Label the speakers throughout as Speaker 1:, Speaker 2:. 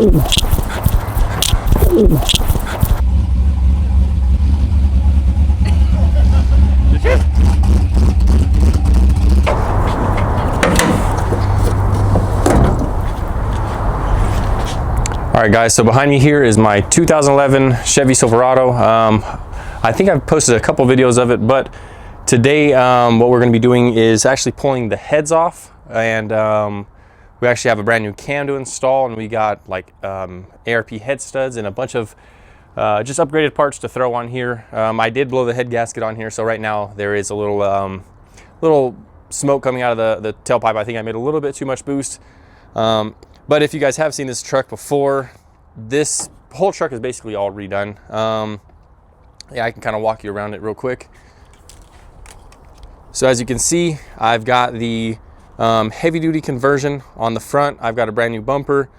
Speaker 1: All right, guys, so behind me here is my 2011 Chevy Silverado. I think I've posted a couple videos of it, but today what we're going to be doing is actually pulling the heads off, and we actually have a brand new cam to install, and we got like ARP head studs and a bunch of just upgraded parts to throw on here. I did blow the head gasket on here, so right now there is a little smoke coming out of the tailpipe. I think I made a little bit too much boost. But if you guys have seen this truck before, this whole truck is basically all redone. Yeah, I can kind of walk you around it real quick. So as you can see, I've got the heavy duty conversion on the front. I've got a brand new bumper,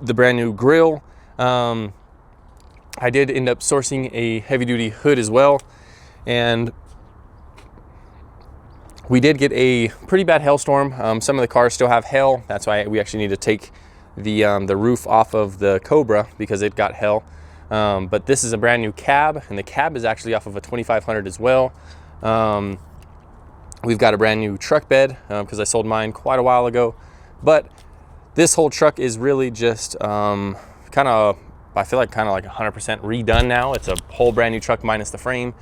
Speaker 1: the brand new grille. I did end up sourcing a heavy duty hood as well. And we did get a pretty bad hailstorm. Some of the cars still have hail. That's why we actually need to take the roof off of the Cobra because it got hail. But this is a brand new cab, and the cab is actually off of a 2500 as well. We've got a brand new truck bed because I sold mine quite a while ago. But this whole truck is really just I feel like kind of like 100% redone now. It's a whole brand new truck minus the frame.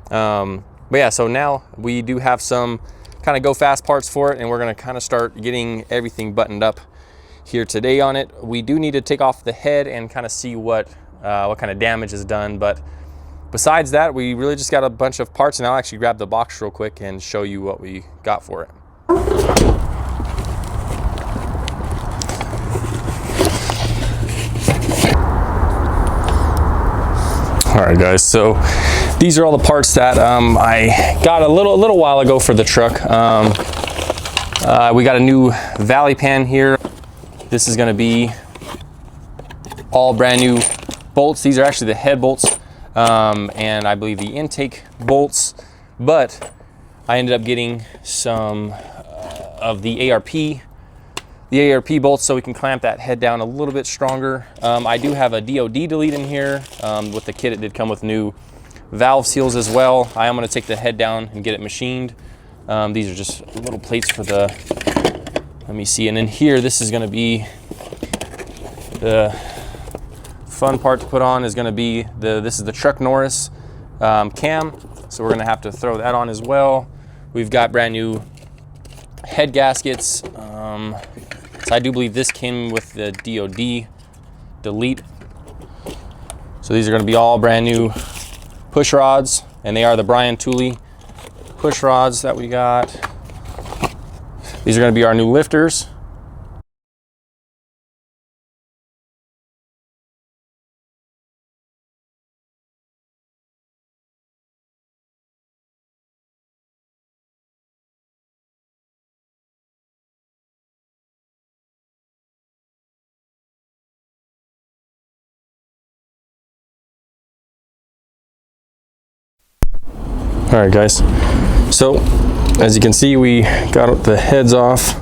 Speaker 1: But yeah, so now we do have some kind of go fast parts for it, and we're going to kind of start getting everything buttoned up here today on it. We do need to take off the head and kind of see what kind of damage is done, but besides that, we really just got a bunch of parts, and I'll actually grab the box real quick and show you what we got for it. All right, guys, so these are all the parts that I got a little while ago for the truck. We got a new valley pan here. This is going to be all brand new bolts. These are actually the head bolts, and I believe the intake bolts, but I ended up getting some of the ARP bolts so we can clamp that head down a little bit stronger. I do have a DOD delete in here. With the kit, it did come with new valve seals as well. I am going to take the head down and get it machined. These are just little plates for the, let me see, and then here, this is going to be the fun part to put on is going to be this is the truck Norris cam, so we're going to have to throw that on as well. We've got brand new head gaskets. So I do believe this came with the DOD delete. So these are going to be all brand new push rods, and they are the Brian Tooley push rods that we got. These are going to be our new lifters. All right, guys, so as you can see, we got the heads off.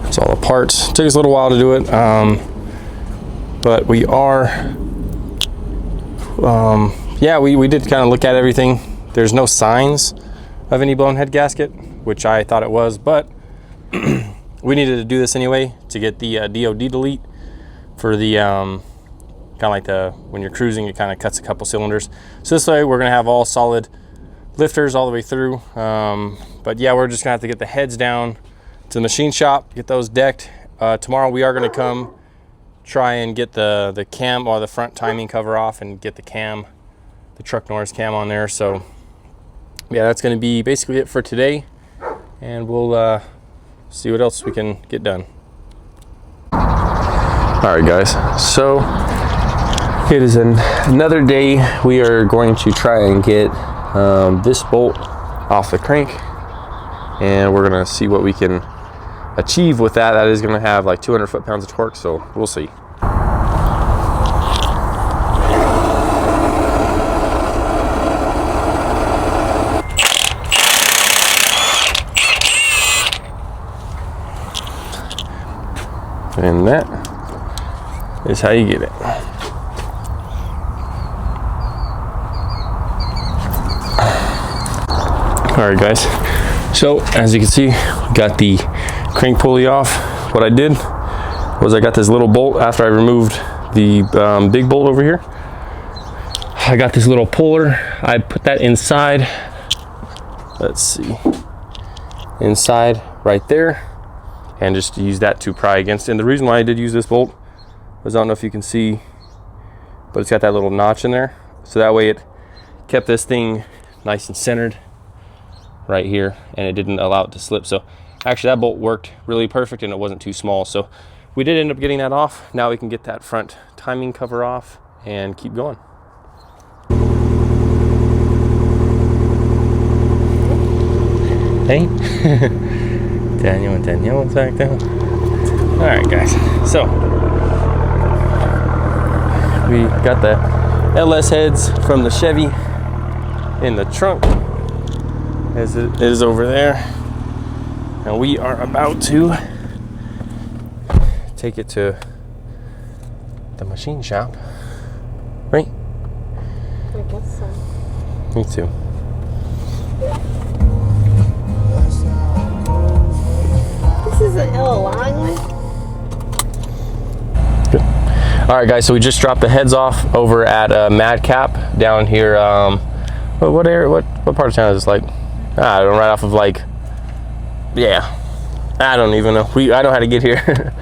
Speaker 1: That's all the parts. Took us a little while to do it, but we are yeah, we did kind of look at everything. There's no signs of any blown head gasket, which I thought it was, but we needed to do this anyway to get the DOD delete for the kind of like the, when you're cruising, it kind of cuts a couple cylinders. So this way we're gonna have all solid lifters all the way through. But yeah, we're just gonna have to get the heads down to the machine shop, get those decked. Tomorrow we are gonna come try and get the cam or the front timing cover off and get the cam, the truck Norris cam on there. So yeah, that's gonna be basically it for today, and we'll see what else we can get done. All right, guys, so it is another day. We are going to try and get this bolt off the crank, and we're gonna see what we can achieve with that. That is gonna have like 200 foot-pounds of torque, so we'll see. And that is how you get it. All right, guys. So as you can see, we got the crank pulley off. What I did was I got this little bolt after I removed the big bolt over here. I got this little puller. I put that inside. Let's see. Inside right there. And just use that to pry against it. And the reason why I did use this bolt was, I don't know if you can see, but it's got that little notch in there. So that way it kept this thing nice and centered right here, and it didn't allow it to slip. So actually that bolt worked really perfect, and it wasn't too small. So we did end up getting that off. Now we can get that front timing cover off and keep going. Hey. Daniel's back down. All right, guys. So we got the LS heads from the Chevy in the trunk, as it is over there, and we are about to take it to the machine shop, right?
Speaker 2: I guess so.
Speaker 1: Me too.
Speaker 2: This is a long way.
Speaker 1: Good. All right, guys. So we just dropped the heads off over at Madcap down here. What area? What part of town is this? Like, I don't know, right off of, like, yeah, I don't even know. I know how to get here.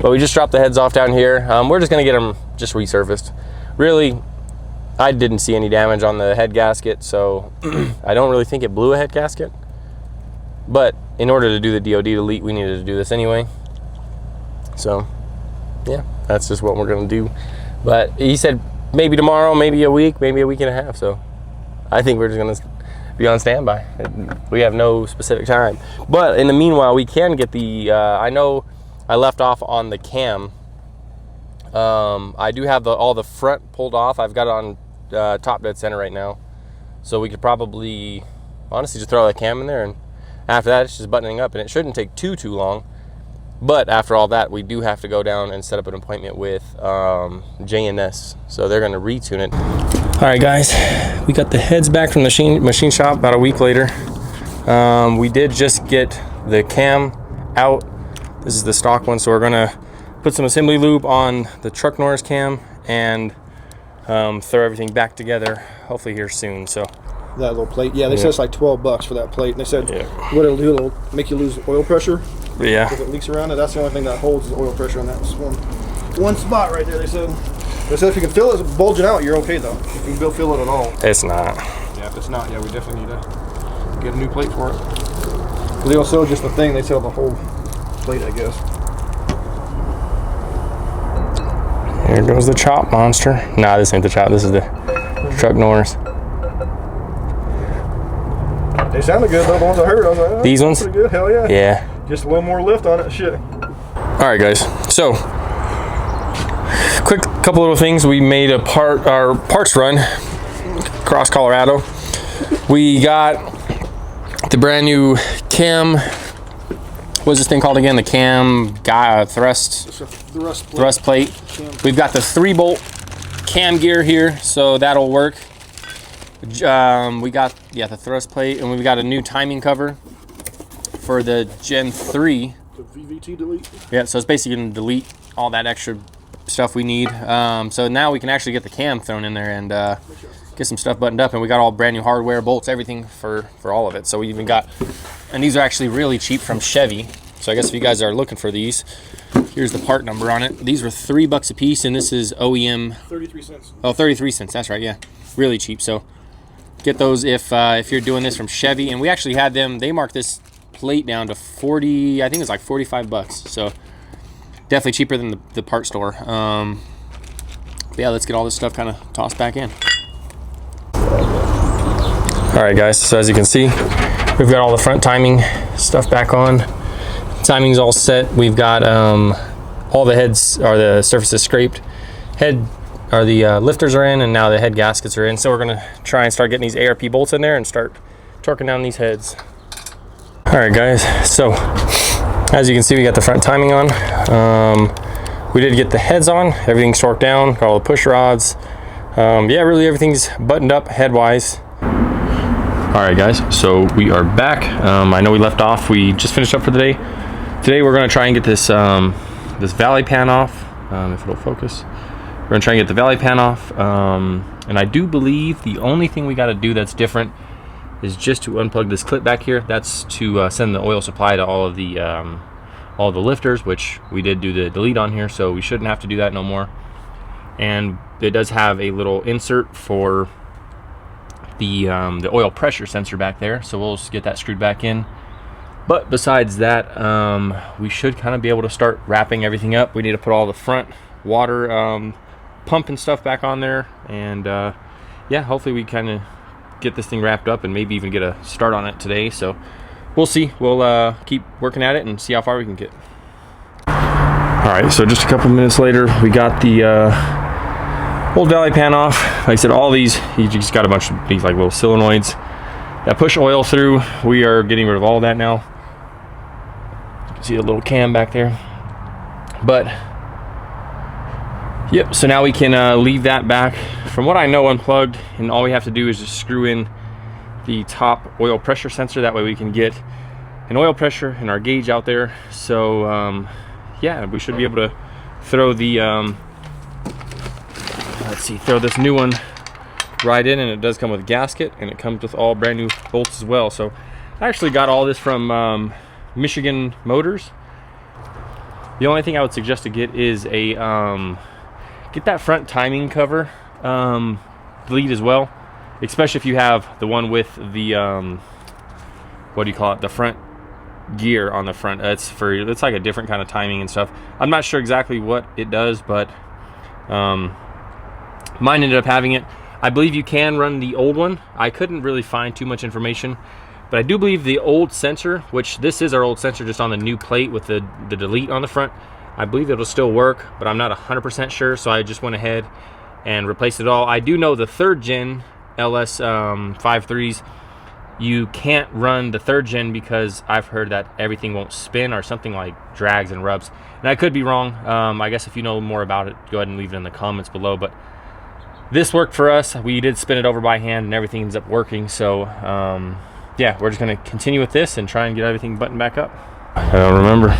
Speaker 1: But we just dropped the heads off down here. We're just gonna get them just resurfaced. Really, I didn't see any damage on the head gasket, so I don't really think it blew a head gasket. But in order to do the DOD delete, we needed to do this anyway. So yeah, that's just what we're gonna do. But he said maybe tomorrow, maybe a week and a half. So I think we're just gonna be on standby. We have no specific time. But in the meanwhile, we can get the, I know I left off on the cam. I do have all the front pulled off. I've got it on top dead center right now. So we could probably, honestly, just throw the cam in there, and after that, it's just buttoning up, and it shouldn't take too long. But after all that, we do have to go down and set up an appointment with J&S. So they're gonna retune it. All right, guys, we got the heads back from the machine shop about a week later. We did just get the cam out. This is the stock one, so we're gonna put some assembly lube on the truck Norris cam and throw everything back together, hopefully here soon. So
Speaker 3: that little plate, yeah, they said it's like $12 for that plate, and they said what it'll do, it'll make you lose oil pressure.
Speaker 1: Yeah,
Speaker 3: because it leaks around it. That's the only thing that holds is oil pressure on that one spot right there. They said if you can feel it bulging out, you're okay though. If you can feel it at all.
Speaker 1: It's not.
Speaker 3: Yeah, if it's not, yeah, we definitely need to get a new plate for it. They also just the thing, they sell the whole plate, I guess.
Speaker 1: Here goes the chop monster. Nah, this ain't the chop. This is the truck Norris.
Speaker 3: They sounded good though. The ones I heard, I was like, oh,
Speaker 1: these ones?
Speaker 3: Pretty good. Hell yeah.
Speaker 1: Yeah.
Speaker 3: Just a little more lift on it. Shit.
Speaker 1: All right, guys. So, quick couple little things. We made our parts run across Colorado. We got the brand new cam. What's this thing called again? The cam thrust plate. We've got the 3-bolt cam gear here, so that'll work. We got the thrust plate, and we've got a new timing cover for the Gen 3.
Speaker 3: The VVT delete.
Speaker 1: Yeah, so it's basically going to delete all that extra stuff we need. So now we can actually get the cam thrown in there and get some stuff buttoned up, and we got all brand new hardware, bolts, everything for all of it. So we even got, and these are actually really cheap from Chevy. So I guess if you guys are looking for these, here's the part number on it. These were $3 a piece, and this is OEM.
Speaker 3: 33 cents.
Speaker 1: Oh, 33 cents. That's right. Yeah, really cheap. So get those if you're doing this from Chevy. And we actually had them. They marked this plate down to 40. I think it's like $45. So definitely cheaper than the part store. But yeah, let's get all this stuff kind of tossed back in. All right, guys. So as you can see, we've got all the front timing stuff back on. Timing's all set. We've got all the heads or the surfaces scraped. The lifters are in, and now the head gaskets are in. So we're gonna try and start getting these ARP bolts in there and start torquing down these heads. All right, guys. So as you can see, we got the front timing on. we did get the heads on, everything's torqued down, got all the push rods. Yeah, really everything's buttoned up head-wise. All right, guys, so we are back. I know we left off, we just finished up for the day. Today we're gonna try and get this this valley pan off, if it'll focus. We're gonna try and get the valley pan off, and I do believe the only thing we gotta do that's different is just to unplug this clip back here. That's to send the oil supply to all the lifters, which we did do the delete on here, so we shouldn't have to do that no more. And it does have a little insert for the oil pressure sensor back there, so we'll just get that screwed back in. But besides that, we should kind of be able to start wrapping everything up. We need to put all the front water pump and stuff back on there, and yeah, hopefully we kind of get this thing wrapped up and maybe even get a start on it today. So we'll see. We'll keep working at it and see how far we can get. All right, so just a couple minutes later, we got the old valley pan off. Like I said, all these, you just got a bunch of these like little solenoids that push oil through. We are getting rid of all that now. You can see a little cam back there. But yep, so now we can leave that back, from what I know, unplugged, and all we have to do is just screw in the top oil pressure sensor. That way we can get an oil pressure and our gauge out there. So yeah, we should be able to throw the let's see, throw this new one right in, and it does come with a gasket, and it comes with all brand new bolts as well. So I actually got all this from Michigan Motors. The only thing I would suggest to get is a get that front timing cover bleed as well, especially if you have the one with the what do you call it, the front gear on the front. It's like a different kind of timing and stuff. I'm not sure exactly what it does, but mine ended up having it. I believe you can run the old one. I couldn't really find too much information, but I do believe the old sensor, which this is our old sensor just on the new plate with the delete on the front, I believe it'll still work, but I'm not 100% sure, so I just went ahead and replaced it all. I do know the 3rd gen LS 53s, you can't run the 3rd gen because I've heard that everything won't spin or something like drags and rubs. And I could be wrong. I guess if you know more about it, go ahead and leave it in the comments below. But this worked for us. We did spin it over by hand and everything ends up working. So yeah, we're just gonna continue with this and try and get everything buttoned back up. I don't remember.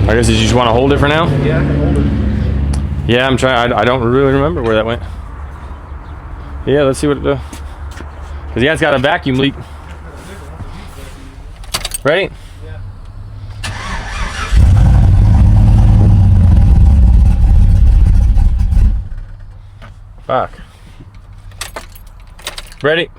Speaker 1: I guess you just want to hold it for now?
Speaker 3: Yeah, I can hold it.
Speaker 1: Yeah, I'm trying. I don't really remember where that went. Yeah, let's see what it does. Cause yeah, it's got a vacuum leak. Ready?
Speaker 3: Yeah.
Speaker 1: Fuck. Ready?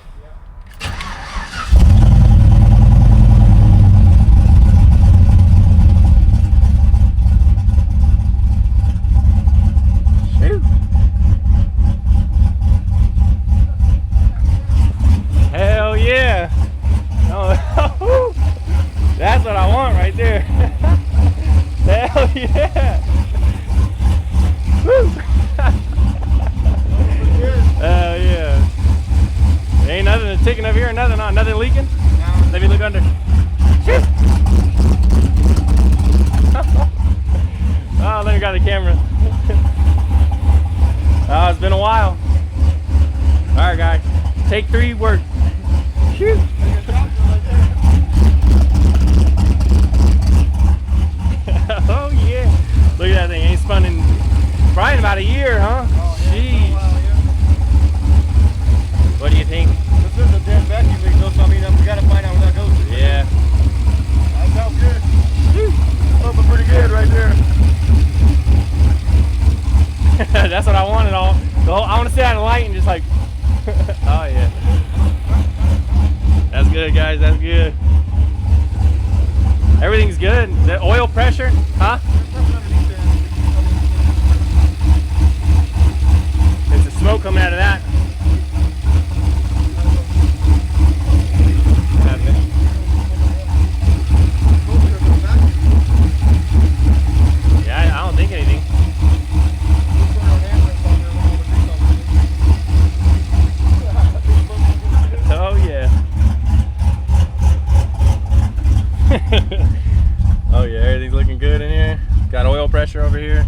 Speaker 1: Hell yeah. Oh, that's what I want right there. Hell yeah. Woo. Hell yeah. There ain't nothing ticking up here, nothing leaking? No. Let me look under. Oh, let me grab the camera. Oh, it's been a while. Alright guys, take 3, work. Shoot. Oh yeah. Look at that thing, ain't spun in probably in about a year, huh?
Speaker 3: Oh, yeah.
Speaker 1: Jeez. What do you think?
Speaker 3: This is a dead vacuum leak, though, so I mean, we gotta find out where that goes to.
Speaker 1: Yeah.
Speaker 3: That sounds good. Something pretty good right there.
Speaker 1: That's what I wanted all. I want to sit out in the light and just like, oh yeah. That's good, guys, that's good. Everything's good. The oil pressure, huh? There's the smoke coming out of that. Yeah, I don't think anything. Oh yeah. Oh yeah, everything's looking good in here. Got oil pressure over here.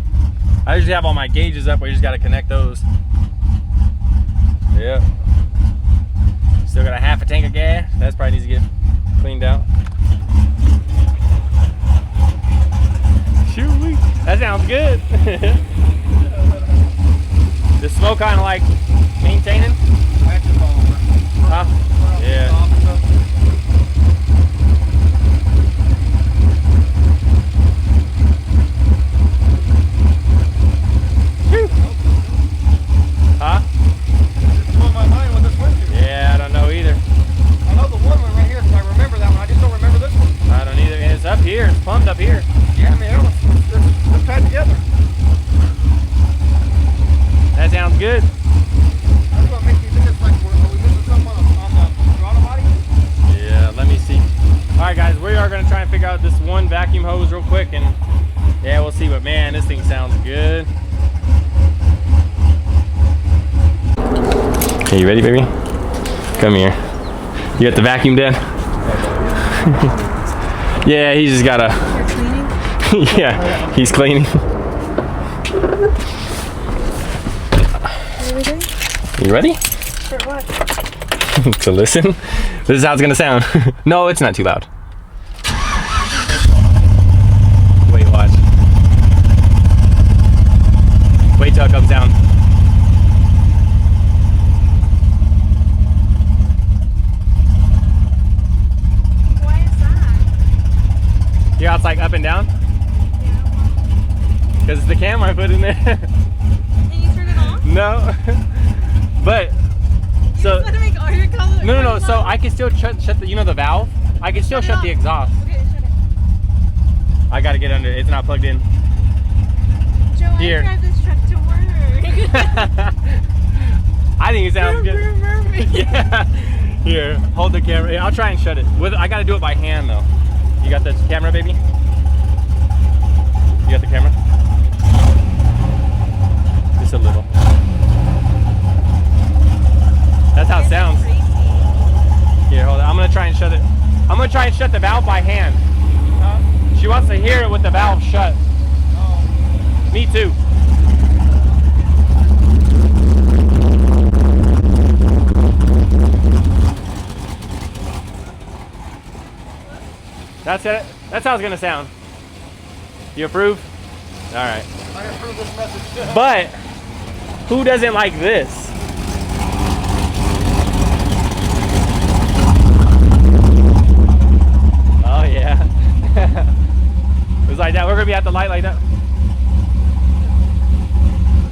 Speaker 1: I usually have all my gauges up, but you just gotta connect those. Yep. Still got a half a tank of gas. That's probably needs to get cleaned out. Shoot, that sounds good. The smoke kind of like maintaining? Huh? Yeah. Huh? Yeah, I don't know either.
Speaker 3: I know the one right here because I remember that one. I just don't remember this one.
Speaker 1: I don't either. And it's up here. It's pumped up here.
Speaker 3: Yeah, man, it's tied together.
Speaker 1: That sounds good.
Speaker 3: That's what makes me think it's like, are we missing something on the throttle body?
Speaker 1: Yeah, let me see. All right, guys, we are going to try and figure out this one vacuum hose real quick, and yeah, we'll see. But man, this thing sounds good. Okay, you ready, baby? Come here. You got the vacuum done? Yeah, he's just got a...
Speaker 2: You're cleaning?
Speaker 1: Yeah, he's cleaning. You ready?
Speaker 2: For what?
Speaker 1: To listen? This is how it's gonna sound. No, it's not too loud. Wait, watch. Wait till it comes down.
Speaker 2: Why is that?
Speaker 1: Yeah, it's like up and down?
Speaker 2: Yeah.
Speaker 1: Because it's the camera I put in there.
Speaker 2: And you turned it off?
Speaker 1: No. But, so...
Speaker 2: Just to make all your colors.
Speaker 1: No. So I can still shut the, you know the valve? I can still shut the exhaust.
Speaker 2: Okay, shut it.
Speaker 1: I gotta get under it. It's not plugged in.
Speaker 2: Joe,
Speaker 1: Here.
Speaker 2: I drive this truck to work.
Speaker 1: I think it sounds good. Yeah. Here, hold the camera. Yeah, I'll try and shut it. I gotta do it by hand though. You got the camera, baby? You got the camera? Just a little. That's how it sounds. Here, hold on. I'm gonna try and shut it. I'm gonna try and shut the valve by hand. She wants to hear it with the valve shut. Me too. That's it. That's how it's gonna sound. You approve? All right.
Speaker 3: I approve this message.
Speaker 1: But who doesn't like this? Oh yeah. It was like that. We're gonna be at the light like that.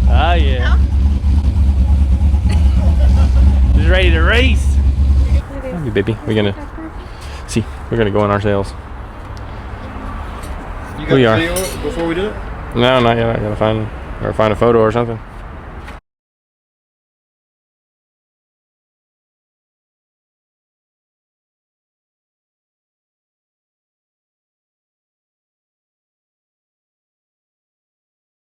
Speaker 1: Oh yeah. Just ready to race. Hey, baby, we're gonna see. We're gonna go on ourselves.
Speaker 3: You got
Speaker 1: We
Speaker 3: the
Speaker 1: are.
Speaker 3: video before we do it?
Speaker 1: No, not yet. I gotta find a photo or something.